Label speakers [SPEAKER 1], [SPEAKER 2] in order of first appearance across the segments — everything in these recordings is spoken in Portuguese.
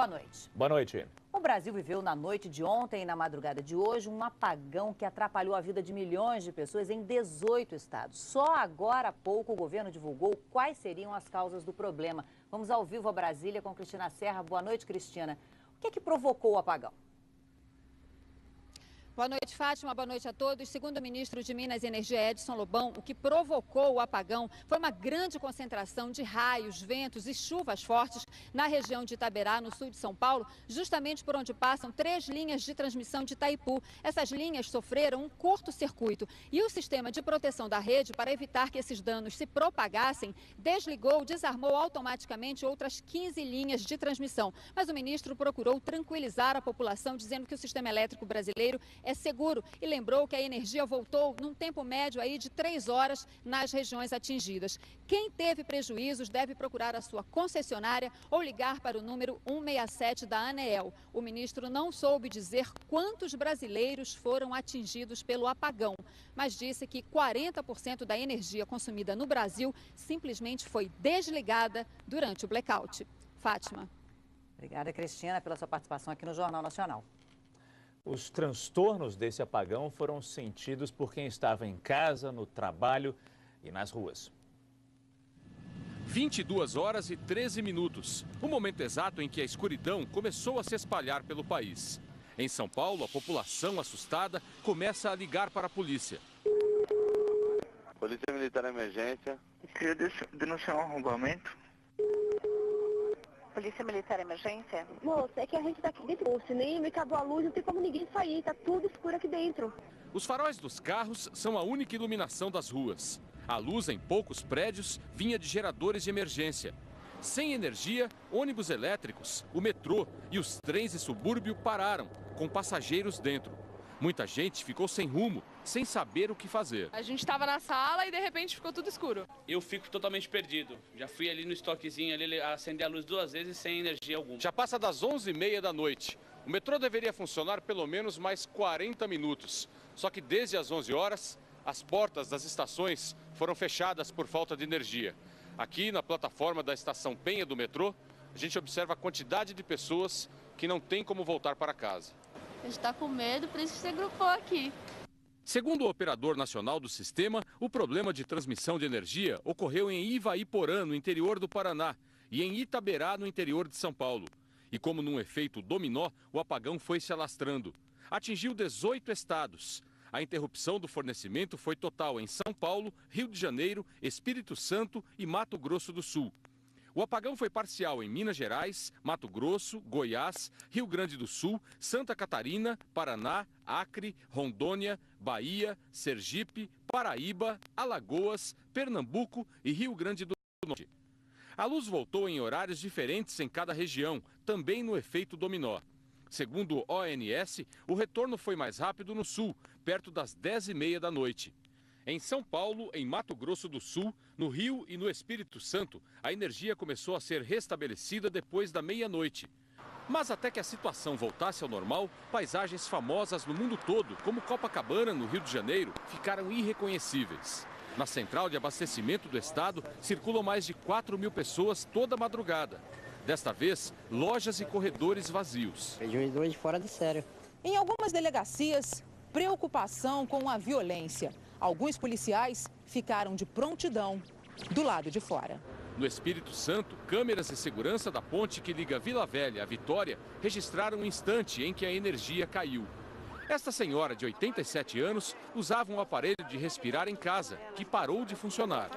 [SPEAKER 1] boa noite.
[SPEAKER 2] Boa noite.
[SPEAKER 1] O Brasil viveu na noite de ontem e na madrugada de hoje um apagão que atrapalhou a vida de milhões de pessoas em 18 estados. Só agora há pouco o governo divulgou quais seriam as causas do problema. Vamos ao vivo a Brasília com Cristina Serra. Boa noite, Cristina. O que é que provocou o apagão?
[SPEAKER 3] Boa noite, Fátima. Boa noite a todos. Segundo o ministro de Minas e Energia, Edson Lobão, o que provocou o apagão foi uma grande concentração de raios, ventos e chuvas fortes na região de Itaberá, no sul de São Paulo, justamente por onde passam 3 linhas de transmissão de Itaipu. Essas linhas sofreram um curto-circuito e o sistema de proteção da rede, para evitar que esses danos se propagassem, desarmou automaticamente outras 15 linhas de transmissão. Mas o ministro procurou tranquilizar a população, dizendo que o sistema elétrico brasileiro é seguro e lembrou que a energia voltou num tempo médio aí de 3 horas nas regiões atingidas. Quem teve prejuízos deve procurar a sua concessionária ou ligar para o número 167 da ANEEL. O ministro não soube dizer quantos brasileiros foram atingidos pelo apagão, mas disse que 40% da energia consumida no Brasil simplesmente foi desligada durante o blackout. Fátima.
[SPEAKER 1] Obrigada, Cristina, pela sua participação aqui no Jornal Nacional.
[SPEAKER 2] Os transtornos desse apagão foram sentidos por quem estava em casa, no trabalho e nas ruas.
[SPEAKER 4] 22 horas e 13 minutos, o momento exato em que a escuridão começou a se espalhar pelo país. Em São Paulo, a população assustada começa a ligar para a polícia.
[SPEAKER 5] Polícia Militar Emergência.
[SPEAKER 6] Queria denunciar um arrombamento.
[SPEAKER 7] Polícia Militar Emergência?
[SPEAKER 8] Moça, é que a gente tá aqui dentro do cinema e acabou a luz, não tem como ninguém sair, tá tudo escuro aqui dentro.
[SPEAKER 4] Os faróis dos carros são a única iluminação das ruas. A luz em poucos prédios vinha de geradores de emergência. Sem energia, ônibus elétricos, o metrô e os trens de subúrbio pararam, com passageiros dentro. Muita gente ficou sem rumo, sem saber o que fazer.
[SPEAKER 9] A gente estava na sala e de repente ficou tudo escuro.
[SPEAKER 10] Eu fico totalmente perdido. Já fui ali no estoquezinho, ali acender a luz 2 vezes sem energia alguma.
[SPEAKER 4] Já passa das 11h30 da noite. O metrô deveria funcionar pelo menos mais 40 minutos. Só que desde as 11 horas, as portas das estações foram fechadas por falta de energia. Aqui na plataforma da estação Penha do metrô, a gente observa a quantidade de pessoas que não tem como voltar para casa.
[SPEAKER 11] A gente está com medo, por isso que você grupou aqui.
[SPEAKER 4] Segundo o operador nacional do sistema, o problema de transmissão de energia ocorreu em Ivaiporã, no interior do Paraná, e em Itaberá, no interior de São Paulo. E como num efeito dominó, o apagão foi se alastrando. Atingiu 18 estados. A interrupção do fornecimento foi total em São Paulo, Rio de Janeiro, Espírito Santo e Mato Grosso do Sul. O apagão foi parcial em Minas Gerais, Mato Grosso, Goiás, Rio Grande do Sul, Santa Catarina, Paraná, Acre, Rondônia, Bahia, Sergipe, Paraíba, Alagoas, Pernambuco e Rio Grande do Norte. A luz voltou em horários diferentes em cada região, também no efeito dominó. Segundo o ONS, o retorno foi mais rápido no sul, perto das 10h30 da noite. Em São Paulo, em Mato Grosso do Sul, no Rio e no Espírito Santo, a energia começou a ser restabelecida depois da meia-noite. Mas até que a situação voltasse ao normal, paisagens famosas no mundo todo, como Copacabana, no Rio de Janeiro, ficaram irreconhecíveis. Na central de abastecimento do estado, circulam mais de 4.000 pessoas toda madrugada. Desta vez, lojas e corredores vazios.
[SPEAKER 12] Prejuízo fora de sério.
[SPEAKER 13] Em algumas delegacias, preocupação com a violência. Alguns policiais ficaram de prontidão do lado de fora.
[SPEAKER 4] No Espírito Santo, câmeras de segurança da ponte que liga Vila Velha à Vitória registraram o instante em que a energia caiu. Esta senhora, de 87 anos, usava um aparelho de respirar em casa, que parou de funcionar.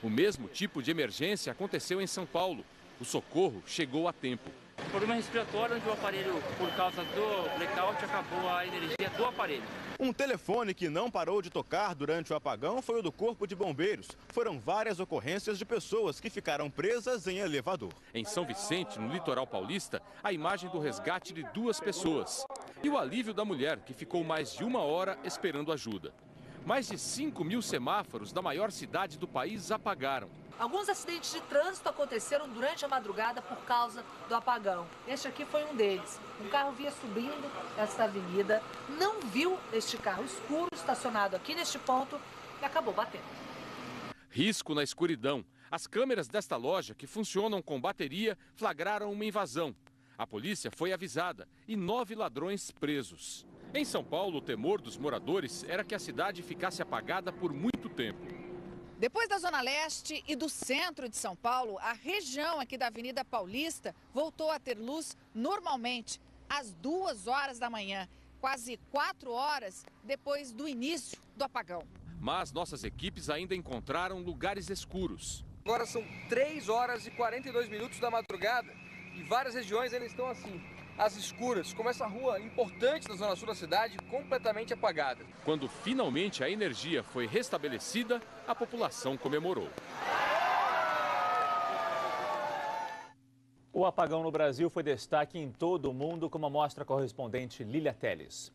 [SPEAKER 4] O mesmo tipo de emergência aconteceu em São Paulo. O socorro chegou a tempo.
[SPEAKER 10] Problema respiratório, onde o aparelho, por causa do blackout, acabou a energia do aparelho.
[SPEAKER 14] Um telefone que não parou de tocar durante o apagão foi o do Corpo de Bombeiros. Foram várias ocorrências de pessoas que ficaram presas em elevador.
[SPEAKER 4] Em São Vicente, no litoral paulista, a imagem do resgate de 2 pessoas. E o alívio da mulher, que ficou mais de 1 hora esperando ajuda. Mais de 5.000 semáforos da maior cidade do país apagaram.
[SPEAKER 1] Alguns acidentes de trânsito aconteceram durante a madrugada por causa do apagão. Este aqui foi um deles. Um carro vinha subindo esta avenida, não viu este carro escuro estacionado aqui neste ponto e acabou batendo.
[SPEAKER 4] Risco na escuridão. As câmeras desta loja, que funcionam com bateria, flagraram uma invasão. A polícia foi avisada e 9 ladrões presos. Em São Paulo, o temor dos moradores era que a cidade ficasse apagada por muito tempo.
[SPEAKER 13] Depois da Zona Leste e do centro de São Paulo, a região aqui da Avenida Paulista voltou a ter luz normalmente, às 2 horas da manhã, quase 4 horas depois do início do apagão.
[SPEAKER 4] Mas nossas equipes ainda encontraram lugares escuros.
[SPEAKER 5] Agora são 3 horas e 42 minutos da madrugada e várias regiões ainda estão assim, às escuras, como essa rua importante da zona sul da cidade, completamente apagada.
[SPEAKER 4] Quando finalmente a energia foi restabelecida, a população comemorou.
[SPEAKER 2] O apagão no Brasil foi destaque em todo o mundo, como mostra a correspondente Lília Teles.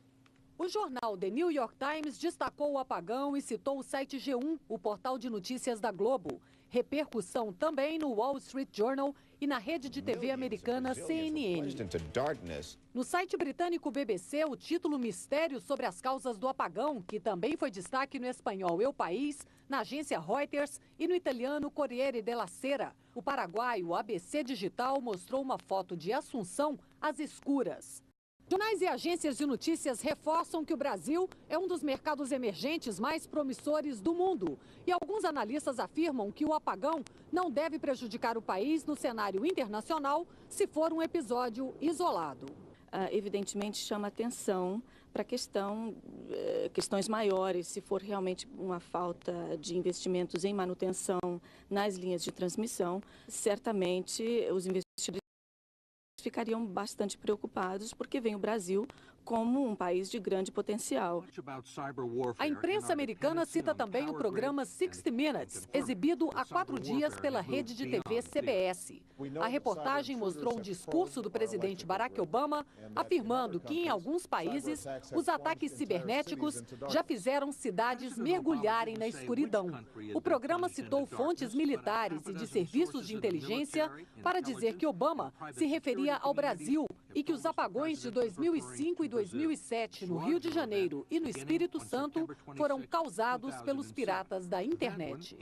[SPEAKER 7] O jornal The New York Times destacou o apagão e citou o site G1, o portal de notícias da Globo. Repercussão também no Wall Street Journal e na rede de TV americana CNN. No site britânico BBC, o título Mistério sobre as causas do apagão, que também foi destaque no espanhol El País, na agência Reuters e no italiano Corriere della Sera. O paraguaio ABC Digital mostrou uma foto de Assunção às escuras. Jornais e agências de notícias reforçam que o Brasil é um dos mercados emergentes mais promissores do mundo. E alguns analistas afirmam que o apagão não deve prejudicar o país no cenário internacional se for um episódio isolado.
[SPEAKER 12] Evidentemente chama atenção para questões maiores, se for realmente uma falta de investimentos em manutenção nas linhas de transmissão, certamente os investidores ficariam bastante preocupados porque vem o Brasil como um país de grande potencial.
[SPEAKER 7] A imprensa americana cita também o programa 60 Minutes, exibido há 4 dias pela rede de TV CBS. A reportagem mostrou um discurso do presidente Barack Obama afirmando que em alguns países os ataques cibernéticos já fizeram cidades mergulharem na escuridão. O programa citou fontes militares e de serviços de inteligência para dizer que Obama se referia ao Brasil e que os apagões de 2005 e 2007 no Rio de Janeiro e no Espírito Santo foram causados pelos piratas da internet.